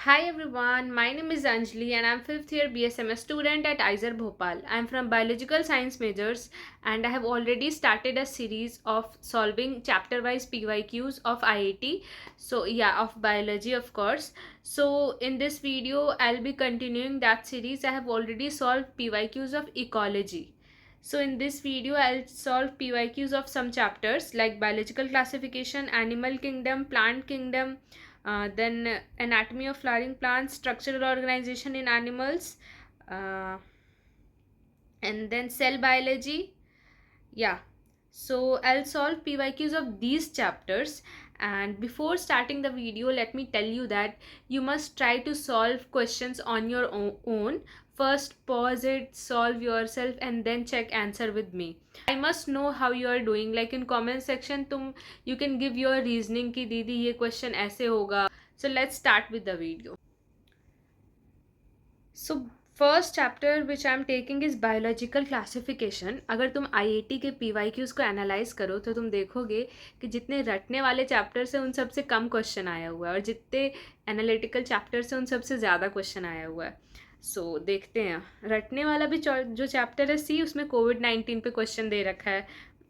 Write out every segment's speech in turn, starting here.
Hi everyone, my name is Anjali and I'm fifth year BSMS student at ISER Bhopal. I'm from biological science majors and I have already started a series of solving chapter wise PYQs of IIT. So yeah, of biology of course. So in this video I'll be continuing that series. I have already solved PYQs of ecology. So in this video I'll solve PYQs of some chapters like biological classification, animal kingdom, plant kingdom, then anatomy of flowering plants, structural organization in animals, uh, and then cell biology. Yeah, so I'll solve PYQs of these chapters. And before starting the video, let me tell you that you must try to solve questions on your own. First pause it, solve yourself, and then check answer with me. I must know how you are doing. Like in comment section you can give your reasoning कि दीदी ये question ऐसे होगा. So let's start with the video. So first chapter which I am taking is biological classification. अगर तुम IIT के PYQs को analyse करो तो तुम देखोगे कि जितने रटने वाले चैप्टर्स हैं उन सबसे कम क्वेश्चन आया हुआ है और जितने एनालिटिकल चैप्टर्स हैं उन सबसे ज़्यादा क्वेश्चन आया हुआ है. सो देखते हैं. रटने वाला भी जो चैप्टर है सी, उसमें कोविड-19 पे क्वेश्चन दे रखा है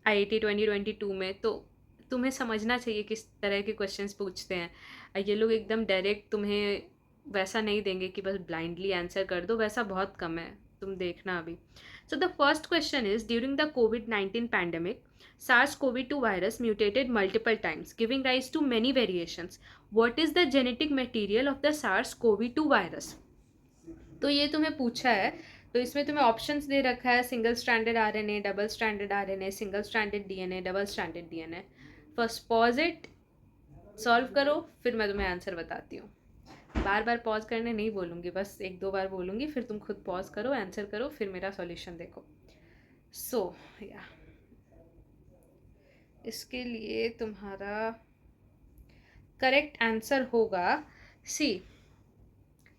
आईआईटी 2022 में. तो तुम्हें समझना चाहिए किस तरह के क्वेश्चंस पूछते हैं. ये लोग एकदम डायरेक्ट तुम्हें वैसा नहीं देंगे कि बस ब्लाइंडली आंसर कर दो, वैसा बहुत कम है. तुम देखना अभी. So the first question is during the covid pandemic SARS-CoV-2 virus mutated multiple times, giving rise to many variations. What is the genetic material of the SARS-CoV-2 virus? तो ये तुम्हें पूछा है. तो इसमें तुम्हें ऑप्शंस दे रखा है single stranded RNA, double stranded RNA, single stranded DNA, double stranded DNA. First pause it, solve करो, फिर मैं तुम्हें आंसर बताती हूँ. बार बार पॉज करने नहीं बोलूँगी, बस एक दो बार बोलूँगी, फिर तुम खुद पॉज करो, आंसर करो, फिर मेरा सॉल्यूशन देखो. सो या इसके लिए तुम्हारा करेक्ट आंसर होगा सी.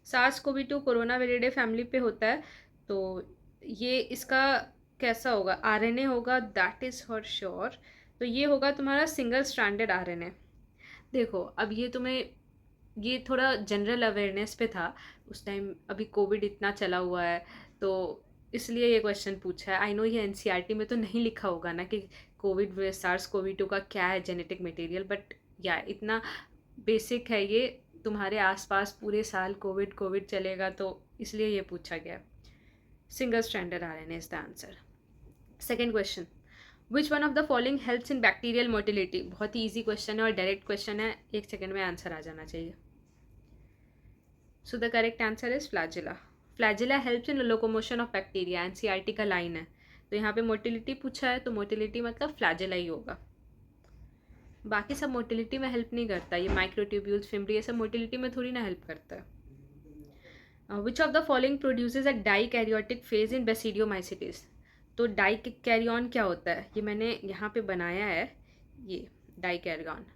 SARS-CoV-2 कोरोना वेरिडे फैमिली पे होता है. तो ये इसका कैसा होगा, आरएनए होगा, दैट इज़ फॉर श्योर. तो ये होगा तुम्हारा सिंगल स्ट्रैंडेड आरएनए. देखो अब ये थोड़ा जनरल अवेयरनेस पे था उस टाइम. अभी कोविड इतना चला हुआ है तो इसलिए ये क्वेश्चन पूछा है. आई नो ये एनसीईआरटी में तो नहीं लिखा होगा ना कि कोविड SARS-CoV-2 का क्या है जेनेटिक मटेरियल, बट या इतना बेसिक है ये. तुम्हारे आसपास पूरे साल कोविड कोविड चलेगा तो इसलिए ये पूछा गया. Single stranded RNA is the answer. Second question, which one of the following helps in bacterial motility. बहुत ही ईजी क्वेश्चन है और डायरेक्ट क्वेश्चन है, एक सेकेंड में आंसर आ जाना चाहिए. So the correct answer is flagella. Flagella helps in locomotion of bacteria. NCERT का line है. तो यहाँ पे मोटिलिटी पूछा है तो मोटिलिटी मतलब फ्लैजिला ही होगा. बाकी सब मोटिलिटी में हेल्प नहीं करता. ये माइक्रोट्यूब्यूल्स, फिम्ब्री, ये सब मोटिलिटी में थोड़ी ना हेल्प करता है. Which of the following produces a dikaryotic phase in basidiomycetes. तो डाइकैरियन क्या होता है, ये मैंने यहाँ पे बनाया है, ये डाइकैरियन.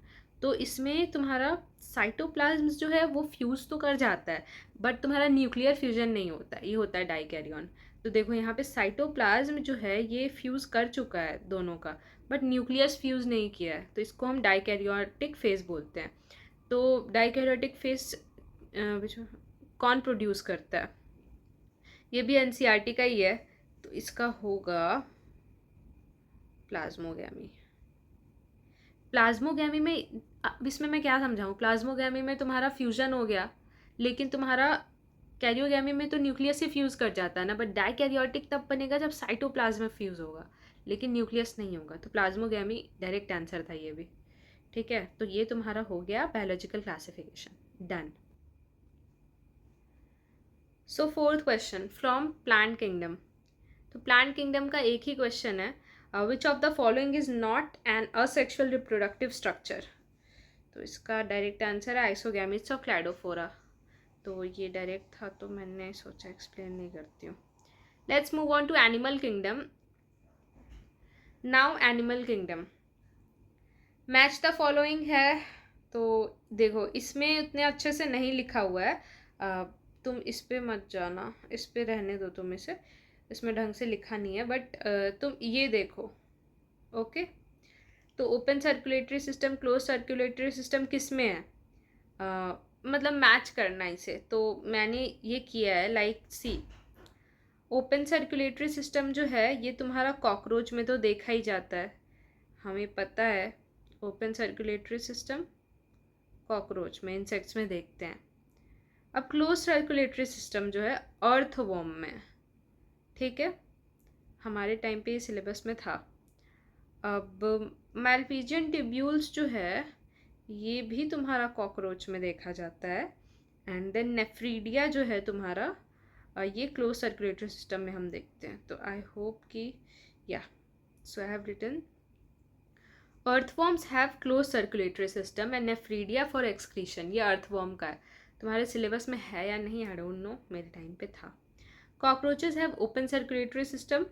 तो इसमें तुम्हारा साइटोप्लाज्म जो है वो फ्यूज़ तो कर जाता है बट तुम्हारा न्यूक्लियर फ्यूजन नहीं होता है, ये होता है डाइकैरियन. तो देखो यहाँ पे साइटोप्लाज्म जो है ये फ्यूज़ कर चुका है दोनों का, बट न्यूक्लियस फ्यूज़ नहीं किया है, तो इसको हम डाइकैरियोटिक फेज बोलते हैं. तो डाइकैरियोटिक फेज कौन प्रोड्यूस करता है, ये भी एनसीईआरटी का ही है. तो इसका होगा प्लाज्मोगैमी. प्लाज्मोगैमी में अब इसमें मैं क्या समझाऊँ, प्लाज्मोगैमी में तुम्हारा फ्यूजन हो गया लेकिन तुम्हारा कैरियोगैमी में तो न्यूक्लियस ही फ्यूज़ कर जाता है ना. बट डाइकैरियोटिक तब बनेगा जब साइटोप्लाज्म में फ्यूज़ होगा लेकिन न्यूक्लियस नहीं होगा. तो प्लाज्मोगैमी डायरेक्ट आंसर था ये भी. ठीक है, तो ये तुम्हारा हो गया biological classification. Done. So fourth question from plant kingdom. तो प्लांट किंगडम का एक ही क्वेश्चन है, which of the following is not an asexual reproductive structure. तो इसका डायरेक्ट आंसर है आइसोगैमिट्स ऑफ क्लैडोफोरा. तो ये डायरेक्ट था तो मैंने सोचा एक्सप्लेन नहीं करती हूँ. Let's move on to animal kingdom. Now animal kingdom match the following है. तो देखो इसमें उतने अच्छे से नहीं लिखा हुआ है, तुम इस पे मत जाना, इस पे रहने दो तुम इसे, इसमें ढंग से लिखा नहीं है. बट तुम ये देखो. ओके, तो open circulatory system, close circulatory system किस में है, मतलब मैच करना इसे, तो मैंने ये किया है। लाइक सी, ओपन सर्कुलेटरी सिस्टम जो है ये तुम्हारा कॉकरोच में तो देखा ही जाता है, हमें पता है। ओपन सर्कुलेटरी सिस्टम कॉकरोच में, इंसेक्ट्स में देखते हैं। अब क्लोज सर्कुलेटरी सिस्टम जो है अर्थवॉर्म में, ठीक है, हमारे टाइम पे ये सिलेबस में था। अब मैल्पीजियन टिब्यूल्स जो है ये भी तुम्हारा कॉकरोच में देखा जाता है। एंड देन नेफ्रीडिया जो है तुम्हारा ये क्लोज सर्कुलेटरी सिस्टम में हम देखते हैं। तो आई होप कि या so I have written earthworms have close circulatory system and nephridia for excretion. ये अर्थवॉर्म का है, तुम्हारे सिलेबस में है या नहीं आई डोंट नो, मेरे टाइम पे था। Cockroaches have open circulatory system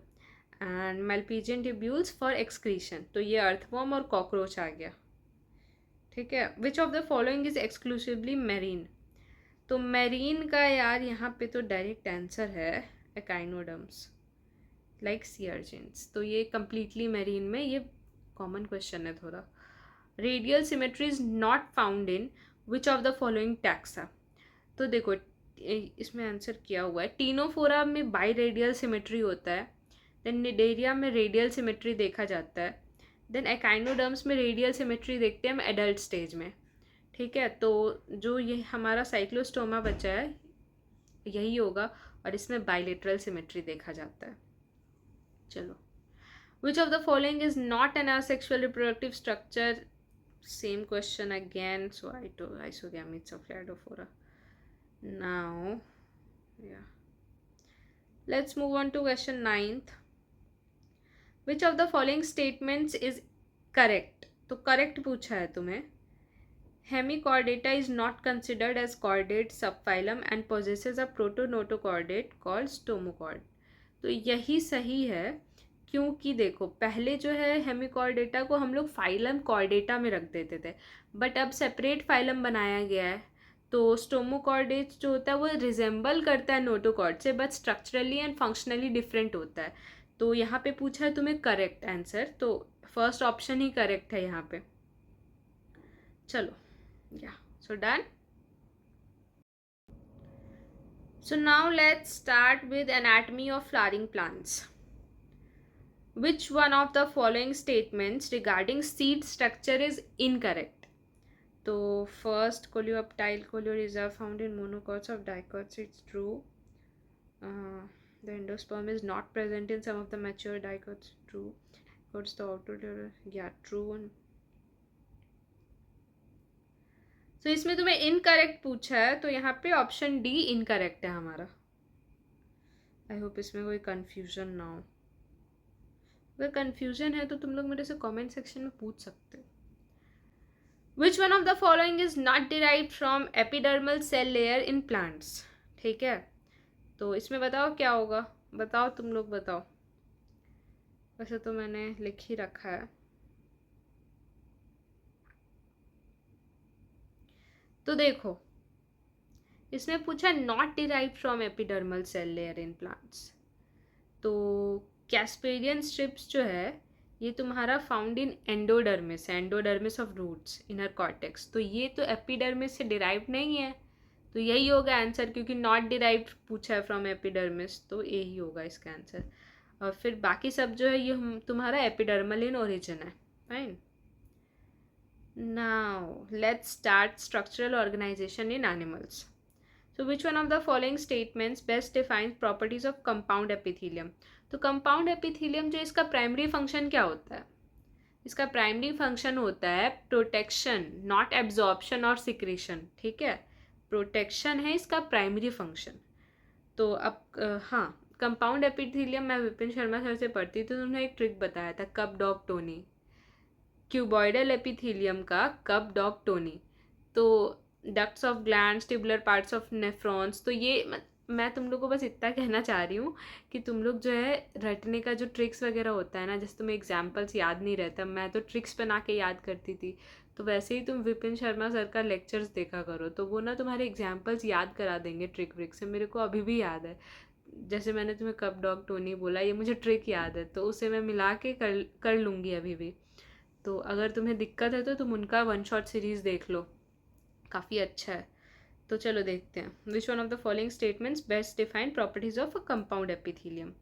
and Malpighian tubules for excretion. तो ये अर्थवॉर्म और कॉकरोच आ गया, ठीक है। Which of the following is exclusively marine. तो मेरीन का यार यहाँ पे तो डायरेक्ट आंसर है एकाइनोडर्म्स लाइक सी अर्जिन्स। तो ये कंप्लीटली मेरीन में, ये कॉमन क्वेश्चन है थोड़ा। Radial symmetry is not found in which of the following taxa. तो देखो इसमें आंसर किया हुआ है, टीनोफोरा में बाई रेडियल सिमेट्री होता है, देन निडेरिया में रेडियल सिमेट्री देखा जाता है, देन एकाइनोडर्म्स में रेडियल सिमेट्री देखते हैं हम एडल्ट स्टेज में, ठीक है। तो जो ये हमारा साइक्लोस्टोमा बचा है यही होगा, और इसमें बाइलेटरल सिमेट्री देखा जाता है। चलो, which of the following is not an asexual reproductive structure. Same question again, so isogametes of Eladophora. Now, yeah. Let's move on to question 9th. Which of the following statements is correct? तो correct पूछा है तुम्हें। Hemichordata is not considered as chordate subphylum and possesses a protonotochordate called stomochord. तो यही सही है, क्योंकि देखो पहले जो है हेमिकॉर्डेटा को हम लोग फाइलम कॉर्डेटा में रख देते थे, बट अब सेपरेट फाइलम बनाया गया है। तो स्टोमोकॉर्डेट्स जो होता है वो रिजेंबल करता है नोटोकॉर्ड से, but structurally and functionally different होता है। तो यहाँ पे पूछा है तुम्हें करेक्ट आंसर, तो फर्स्ट ऑप्शन ही करेक्ट है यहाँ पे। चलो, या so done. So now let's start with anatomy of flowering plants. Which one of the following statements regarding seed structure is incorrect? तो first, coleoptile coleorhiza found in monocots of dicots, it's true. The endosperm is not present in some of the mature dicots, true. What's the outer, yeah, true. तो इसमें तुम्हें incorrect पूछा है, तो यहाँ पे option D incorrect है हमारा। आई होप इसमें कोई कंफ्यूजन ना हो, अगर कंफ्यूजन है तो तुम लोग मेरे से कमेंट सेक्शन में पूछ सकते हो। Which one of the following is not derived from epidermal cell layer in plants, ठीक है। तो इसमें बताओ क्या होगा, बताओ तुम लोग बताओ। वैसे तो मैंने लिख ही रखा है। तो देखो इसमें पूछा not derived from epidermal cell layer in plants. तो कैस्पेरियन स्ट्रिप्स जो है ये तुम्हारा फाउंड इन एंडोडर्मिस है, endodermis of roots inner cortex. तो ये तो एपिडर्मिस से डिराइव्ड नहीं है, तो यही होगा आंसर, क्योंकि नॉट डिराइव्ड पूछा है फ्रॉम एपिडर्मिस, तो यही होगा इसका आंसर। और फिर बाकी सब जो है ये तुम्हारा एपिडर्मल इन ओरिजिन है। Fine, now let's start structural organisation in animals. So which one of the following statements best defines properties of compound epithelium? तो compound epithelium जो इसका प्राइमरी फंक्शन क्या होता है? इसका प्राइमरी फंक्शन होता है प्रोटेक्शन, नॉट एब्जॉर्प्शन और सिक्रेशन, ठीक है। प्रोटेक्शन है इसका प्राइमरी फंक्शन। तो अब हाँ, कंपाउंड एपिथेलियम मैं विपिन शर्मा सर से पढ़ती थी, तो उन्होंने एक ट्रिक बताया था, cup dog Tony. Cuboidal epithelium का कप डॉग टोनी, तो ducts of glands, tubular parts of nephrons. तो ये मैं तुम लोग को बस इतना कहना चाह रही हूँ कि तुम लोग जो है रटने का जो ट्रिक्स वगैरह होता है ना, जैसे तुम्हें एग्जाम्पल्स याद नहीं रहता, मैं तो ट्रिक्स बना के याद करती थी, तो वैसे ही तुम विपिन शर्मा सर का लेक्चर्स देखा करो, तो वो ना तुम्हारे एग्जाम्पल्स याद करा देंगे ट्रिक व्रिक से। मेरे को अभी भी याद है, जैसे मैंने तुम्हें कप डॉग टोनी बोला, ये मुझे ट्रिक याद है, तो उसे मैं मिला के कर लूँगी अभी भी। तो अगर तुम्हें दिक्कत है तो तुम उनका वन शॉट सीरीज़ देख लो, काफ़ी अच्छा है। तो चलो देखते हैं. विच one of the following statements best define properties of a compound epithelium.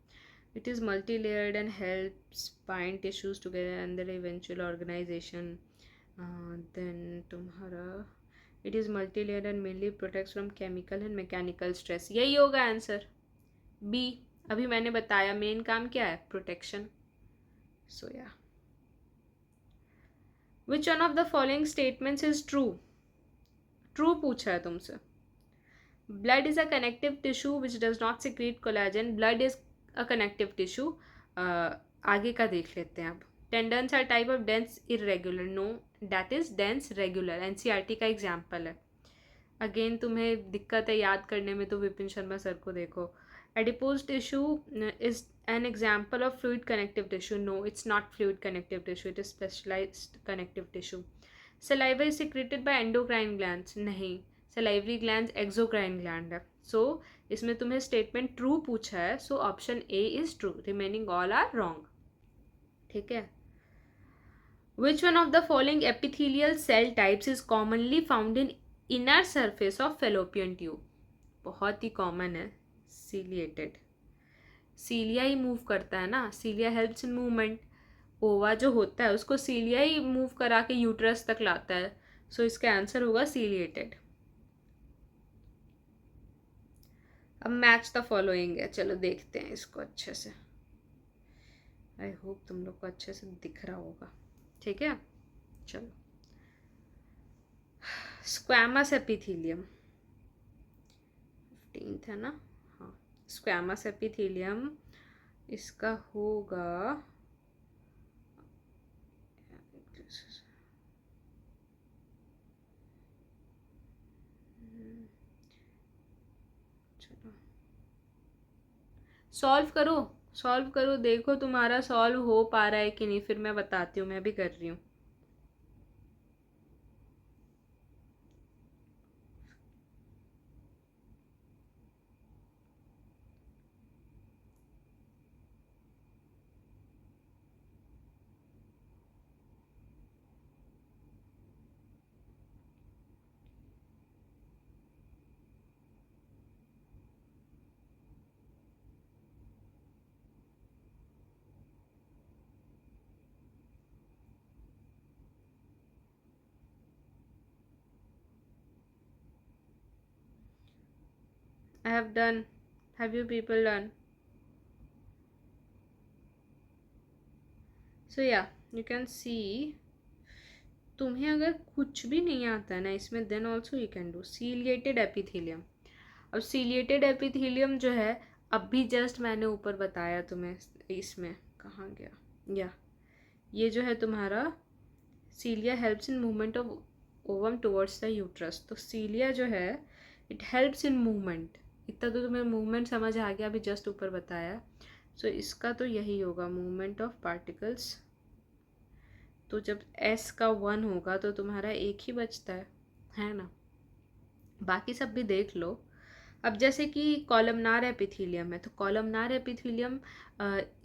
It is multi-layered and helps bind tissues together under eventual organization. Then तुम्हारा it is multi-layered and mainly protects from chemical and mechanical stress. यही होगा answer B. अभी मैंने बताया main काम क्या है, protection. So या which one of the following statements is true. True पूछा है तुमसे. Blood is a connective tissue which does not secrete collagen. Blood is a connective tissue. आगे का देख लेते हैं अब. Tendons are type of dense irregular. No, that is dense regular. NCERT का एग्जाम्पल है. अगेन तुम्हें दिक्कत है याद करने में तो विपिन शर्मा सर को देखो. Adipose tissue is an example of fluid connective tissue. No, it's not fluid connective tissue, it is specialised connective tissue. Saliva is secreted by endocrine glands. नहीं, सलाइवरी ग्लैंड्स एक्सोक्राइन ग्लैंड है. So इसमें तुम्हें statement true पूछा है, so option A is true. Remaining all are wrong. ठीक है. Which one of the following epithelial cell types is commonly found in inner surface of fallopian tube. बहुत ही common है, ciliated. सीलिया ही move करता है ना, सीलिया helps in movement. ओवा जो होता है उसको सीलिया ही मूव करा के यूट्रस तक लाता है. सो इसका आंसर होगा सीलिएटेड. अब मैच द फॉलोइंग है. चलो देखते हैं इसको अच्छे से. आई होप तुम लोग को अच्छे से दिख रहा होगा. ठीक है, चलो. स्क्वैमस एपिथेलियम 15th है ना. हाँ, स्क्वैमस एपिथेलियम इसका होगा सॉल्व करो. सॉल्व करो, देखो तुम्हारा सॉल्व हो पा रहा है कि नहीं. फिर मैं बताती हूँ, मैं भी कर रही हूँ. I have done. Have you people done? So yeah, you can see. तुम्हें अगर कुछ भी नहीं आता है ना इसमें, then also you can do ciliated epithelium. अब सीलिएटेड एपिथेलियम जो है, अभी जस्ट मैंने ऊपर बताया तुम्हें. इसमें कहाँ गया, या ये जो है तुम्हारा cilia helps in movement of ovum towards the uterus. तो सीलिया जो है इट हेल्प्स इन मूवमेंट. इतना तो तुम्हें मूवमेंट समझ आ गया, अभी जस्ट ऊपर बताया. सो इसका तो यही होगा, मूवमेंट ऑफ पार्टिकल्स. तो जब एस का 1 होगा तो तुम्हारा एक ही बचता है ना. बाकी सब भी देख लो. अब जैसे कि कॉलमनार एपिथेलियम है, तो कॉलमनार एपिथेलियम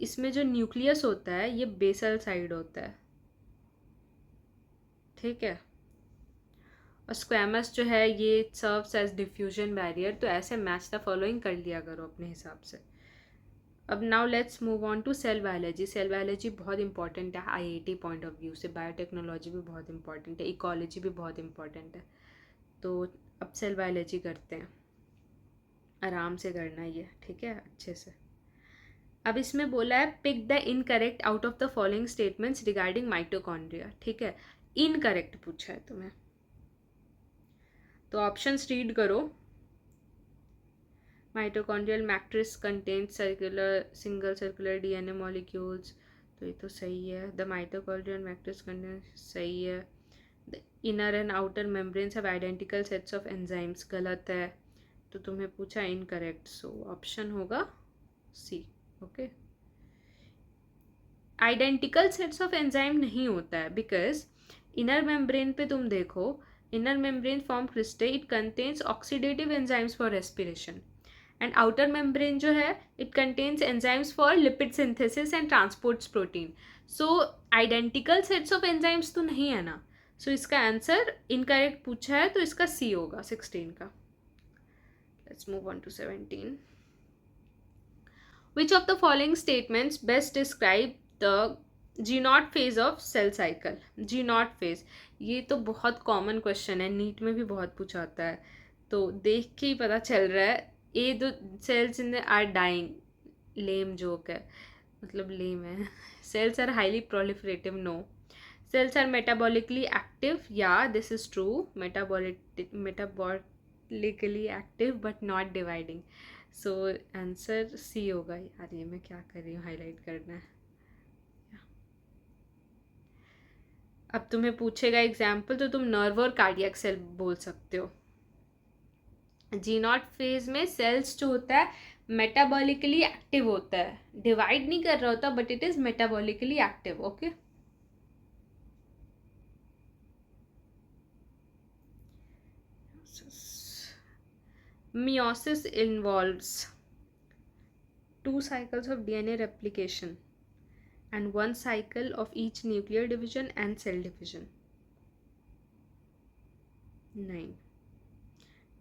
इसमें जो न्यूक्लियस होता है ये बेसल साइड होता है. ठीक है. और स्क्वैमस जो है ये सर्व्स एज डिफ्यूजन बैरियर. तो ऐसे मैच द फॉलोइंग कर लिया करो अपने हिसाब से. अब now let's move on to cell biology. Cell biology बहुत इंपॉर्टेंट है आईआईटी पॉइंट ऑफ व्यू से. बायोटेक्नोलॉजी भी बहुत इंपॉर्टेंट है, इकोलॉजी भी बहुत इंपॉर्टेंट है. तो अब सेल बायोलॉजी करते हैं. आराम से करना ये, ठीक है, अच्छे से. अब इसमें बोला है pick the incorrect out of the following statements regarding mitochondria. ठीक है, इनकरेक्ट पूछा है तुम्हें, तो ऑप्शंस रीड करो. Mitochondrial matrix contains single circular DNA molecules. तो ये तो सही है. द माइटोकॉन्ड्रियल मैट्रिक्स कंटेन्स सही है. The inner and outer membranes have identical sets of enzymes गलत है. तो तुम्हें पूछा इनकरेक्ट, सो ऑप्शन होगा C. Okay, identical sets of enzyme नहीं होता है बिकॉज इनर मेम्ब्रेन पे तुम देखो, inner membrane form cristae, it contains oxidative enzymes for respiration. And outer membrane जो है it contains enzymes for lipid synthesis and transports protein. So identical sets of enzymes तो नहीं है ना. सो इसका आंसर इनकरेक्ट पूछा है, तो इसका सी होगा 16 का. Let's move on to 17. Which of the following statements best describe the G0 phase of cell cycle? G0 phase, ये तो बहुत कॉमन क्वेश्चन है, नीट में भी बहुत पूछा आता है, तो देख के ही पता चल रहा है. A the cells in the are dying, lame joke है, मतलब लेम है. Cells are highly proliferative, no. Cells are metabolically active, yeah, this is true. Metabolically active but not dividing. So answer C होगा. यार ये मैं क्या कर रही हूँ, हाईलाइट करना है. अब तुम्हें पूछेगा एग्जाम्पल तो तुम नर्व और कार्डियक सेल बोल सकते हो. G0 फेज में सेल्स जो होता है मेटाबॉलिकली एक्टिव होता है, डिवाइड नहीं कर रहा होता, but it is metabolically active. Okay. Meiosis involves 2 cycles of DNA replication and 1 cycle of each nuclear division and cell division. 9.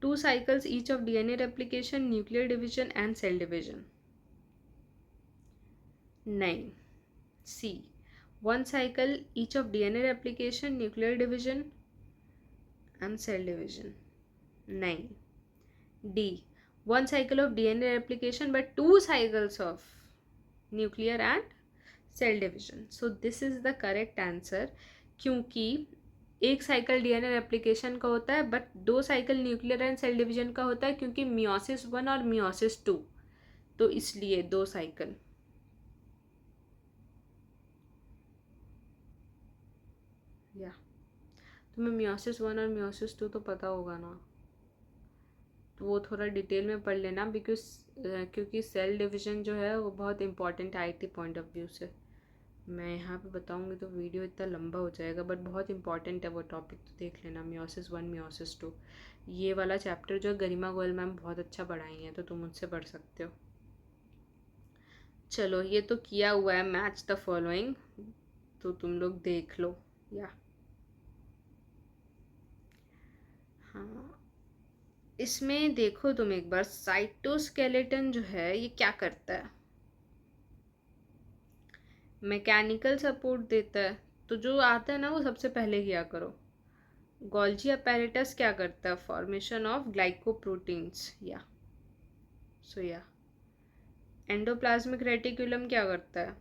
2 cycles each of DNA replication, nuclear division and cell division. 9. C. 1 cycle each of DNA replication, nuclear division and cell division. 9. D. 1 cycle of DNA replication but 2 cycles of nuclear and cell division. So this is the correct answer, क्योंकि एक cycle DNA replication का होता है but 2 cycle nuclear and cell division का होता है, क्योंकि meiosis 1 और मियोसिस 2, तो इसलिए 2 साइकिल. या तुम्हें मियोसिस 1 और मियोसिस 2 तो पता होगा ना, तो वो थोड़ा डिटेल में पढ़ लेना, बिकॉज क्योंकि सेल डिवीज़न जो है वो बहुत इंपॉर्टेंट है आईटी पॉइंट ऑफ व्यू से. मैं यहाँ पे बताऊँगी तो वीडियो इतना लंबा हो जाएगा, बट बहुत इंपॉर्टेंट है वो टॉपिक, तो देख लेना. मियोसिस 1 मियोसिस 2, ये वाला चैप्टर जो गरिमा गोयल मैम बहुत अच्छा पढ़ाई हैं, तो तुम मुझसे पढ़ सकते हो. चलो, ये तो किया हुआ है, मैच द फॉलोइंग, तो तुम लोग देख लो. या हाँ, इसमें देखो तुम एक बार, साइटोस्केलेटन जो है ये क्या करता है, मैकेनिकल सपोर्ट देता है, तो जो आता है ना वो सबसे पहले किया करो. गोल्जी अपैरेटस क्या करता है, फॉर्मेशन ऑफ ग्लाइकोप्रोटीन्स. या सो या एंडोप्लाज्मिक रेटिकुलम क्या करता है,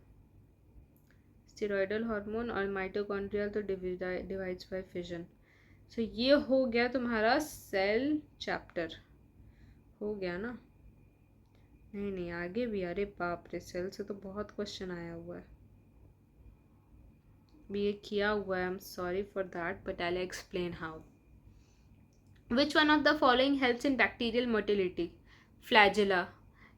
स्टेरॉयडल हार्मोन, और माइटोकॉन्ड्रियल तो डिवाइड्स बाय फिजन. सो ये हो गया तुम्हारा सेल चैप्टर, हो गया ना. नहीं आगे भी, अरे बाप रे, सेल से तो बहुत क्वेश्चन आया हुआ है, भी ये किया हुआ है. I am sorry for that, but I will explain how. Which one of the following helps in bacterial motility, flagella.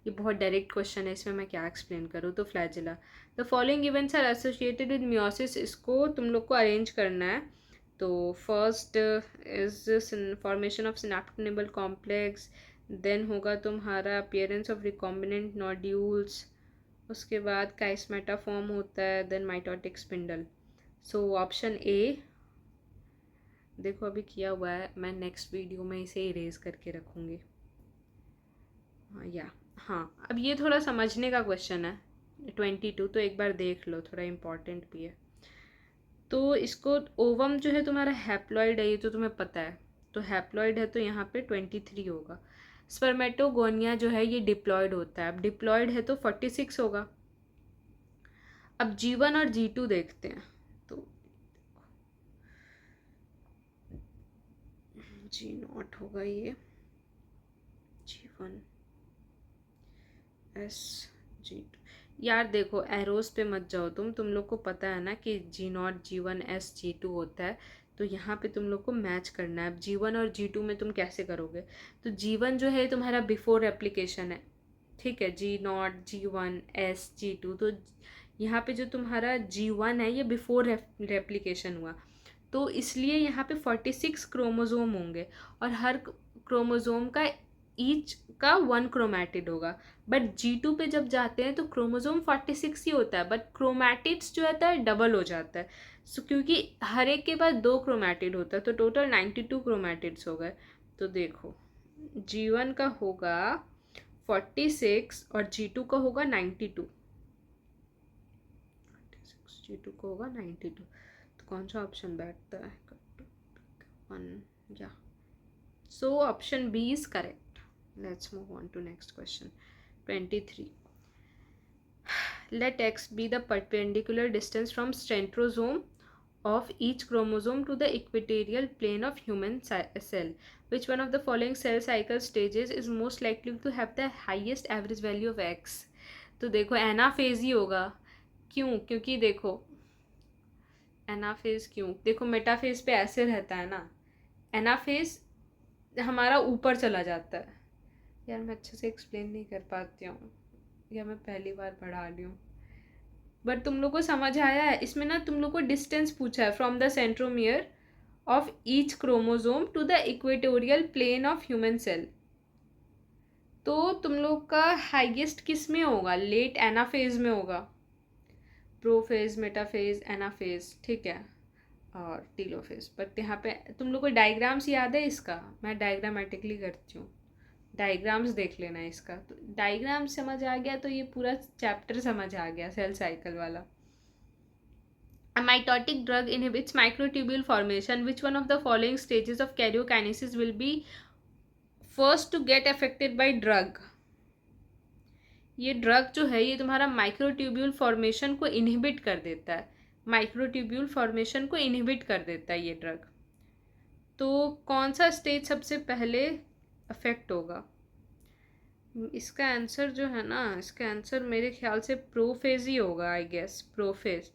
ये बहुत डायरेक्ट क्वेश्चन है, इसमें मैं क्या एक्सप्लेन करूँ. तो flagella. The following events are associated with meiosis, इसको तुम लोग को अरेंज करना है. तो first is formation of synaptic nibble complex, then होगा तुम्हारा अपीयरेंस ऑफ रिकॉम्बिनेंट नोड्यूल्स, उसके बाद काइस्मेटा फॉर्म होता है, then mitotic spindle. So option A देखो अभी किया हुआ है, मैं नेक्स्ट वीडियो में इसे इरेज करके रखूँगी. हाँ, अब ये थोड़ा समझने का क्वेश्चन है, 22, तो एक बार देख लो, थोड़ा इम्पॉर्टेंट भी है. तो इसको ओवम जो है तुम्हारा हैप्लॉइड है, ये तो तुम्हें पता है, तो हैप्लॉइड है तो यहाँ पे 23 होगा. स्पर्मेटोगोनिया जो है ये डिप्लॉयड होता है, अब डिप्लॉयड है तो 46 होगा. अब G1 और G2 देखते हैं, तो G0 होगा ये, G1 S G2. यार देखो, एरोस पे मत जाओ तुम लोग को पता है ना कि G0 G1 S G2 होता है, तो यहाँ पे तुम लोग को मैच करना है. अब G1 और G2 में तुम कैसे करोगे, तो G1 जो है तुम्हारा बिफोर रेप्लिकेशन है, ठीक है, G0 G1 S G2, तो यहाँ पे जो तुम्हारा G1 है ये बिफोर रेप्लिकेशन हुआ, तो इसलिए यहाँ पे 46 क्रोमोज़ोम होंगे, और हर क्रोमोज़ोम का ईच का 1 क्रोमैटिड होगा. बट G2 पे जब जाते हैं तो क्रोमोज़ोम 46 ही होता है, बट क्रोमैटिड्स जो होता है डबल हो जाता है. सो क्योंकि हर एक के पास 2 क्रोमैटिड होता है, तो टोटल 92 क्रोमैटिड्स हो गए. तो देखो G1 का होगा 46 और G2 का होगा 92। 46 G2 का होगा 92, तो कौन सा ऑप्शन बैठता है? 1 या so option B is correct. Let's move on to next question 23। Let x be the perpendicular distance from centrosome of each chromosome to the equatorial plane of human cell. Which one of the following cell cycle stages is most likely to have the highest average value of x? तो देखो anaphase ही होगा। क्यों? क्योंकि देखो anaphase क्यों, देखो metaphase पे ऐसे रहता है ना, एनाफेज हमारा ऊपर चला जाता है। यार मैं अच्छे से एक्सप्लेन नहीं कर पाती हूँ, या मैं पहली बार पढ़ा रही हूँ, बट तुम लोग को समझ आया है? इसमें ना तुम लोग को डिस्टेंस पूछा है from the centromere of each chromosome to the equatorial plane of human cell. तो तुम लोग का हाईएस्ट किस में होगा? लेट एनाफेज में होगा, प्रोफेज, मेटाफेज, एनाफेज, ठीक है, और टीलोफेज। बट यहाँ पे तुम लोग को डायग्राम्स याद है इसका? मैं डायग्रामेटिकली करती हूँ, डायग्राम्स देख लेना इसका। तो डायग्राम समझ आ गया तो ये पूरा चैप्टर समझ आ गया सेल साइकिल वाला। A mitotic drug inhibits microtubule formation. Which one of the following stages of karyokinesis will be first to get affected by drug? ये ड्रग जो है ये तुम्हारा माइक्रोट्यूब्यूल फॉर्मेशन को इनहिबिट कर देता है, माइक्रोट्यूब्यूल फॉर्मेशन को इनहिबिट कर देता है ये ड्रग। तो कौन सा स्टेज सबसे पहले अफेक्ट होगा? इसका आंसर जो है ना, इसका आंसर मेरे ख्याल से प्रोफेज ही होगा, आई गेस प्रोफेज।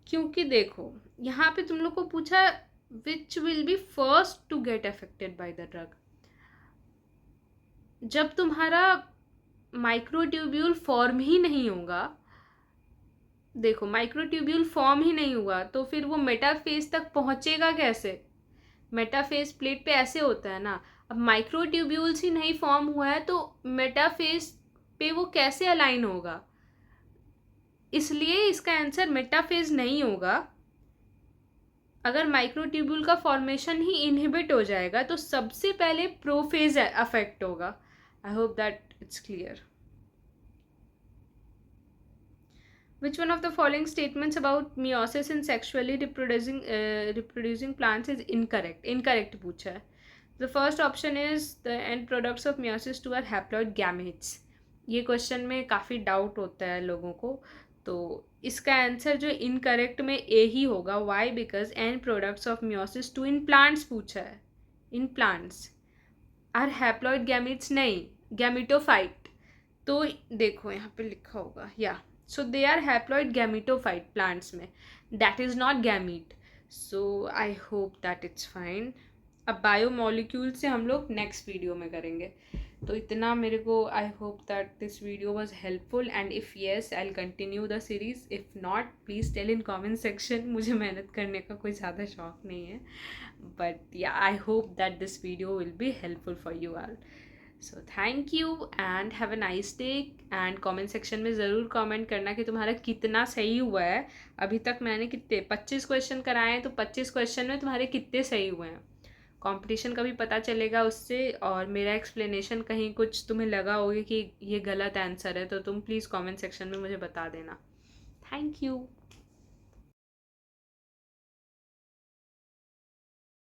क्योंकि देखो यहाँ पे तुम लोग को पूछा which will be first to get affected by the drug. जब तुम्हारा माइक्रोट्यूब्यूल फॉर्म ही नहीं होगा, देखो माइक्रोट्यूब्यूल फॉर्म ही नहीं हुआ तो फिर वो मेटाफेज तक पहुंचेगा कैसे? मेटाफेज प्लेट पे ऐसे होता है ना, अब माइक्रोट्यूब्यूल्स ही नहीं फॉर्म हुआ है तो मेटाफेज पे वो कैसे अलाइन होगा? इसलिए इसका आंसर मेटाफेज नहीं होगा। अगर माइक्रोट्यूब्यूल का फॉर्मेशन ही इनहिबिट हो जाएगा तो सबसे पहले प्रोफेज अफेक्ट होगा। आई hope that it's clear. Which one of the following statements about meiosis in sexually reproducing plants is incorrect? Incorrect पूछा है। The first option is the end products of meiosis 2 are haploid gametes. ये question में काफ़ी doubt होता है लोगों को, तो इसका आंसर जो इनकरेक्ट में ए ही होगा। Why? Because end products of meiosis 2 in plants पूछा है, in plants are haploid gametes नहीं, गैमिटोफाइट। तो देखो यहाँ पे लिखा होगा या so they are haploid gametophyte plants में, that is not gamete. So I hope that it's fine. अब बायोमोलिक्यूल से हम लोग नेक्स्ट वीडियो में करेंगे। तो इतना मेरे को, I hope that this video was helpful and if yes I will continue the series, if not please tell in comment section. मुझे मेहनत करने का कोई ज़्यादा शौक नहीं है, बट या आई hope that this video will be helpful for you all. So thank you and have a nice day. And comment section में ज़रूर कमेंट करना कि तुम्हारा कितना सही हुआ है। अभी तक मैंने कितने 25 क्वेश्चन कराए हैं, तो 25 क्वेश्चन में तुम्हारे कितने सही हुए हैं। कंपटीशन का भी पता चलेगा उससे, और मेरा एक्सप्लेनेशन कहीं कुछ तुम्हें लगा होगा कि ये गलत आंसर है तो तुम प्लीज़ कमेंट सेक्शन में मुझे बता देना। Thank you.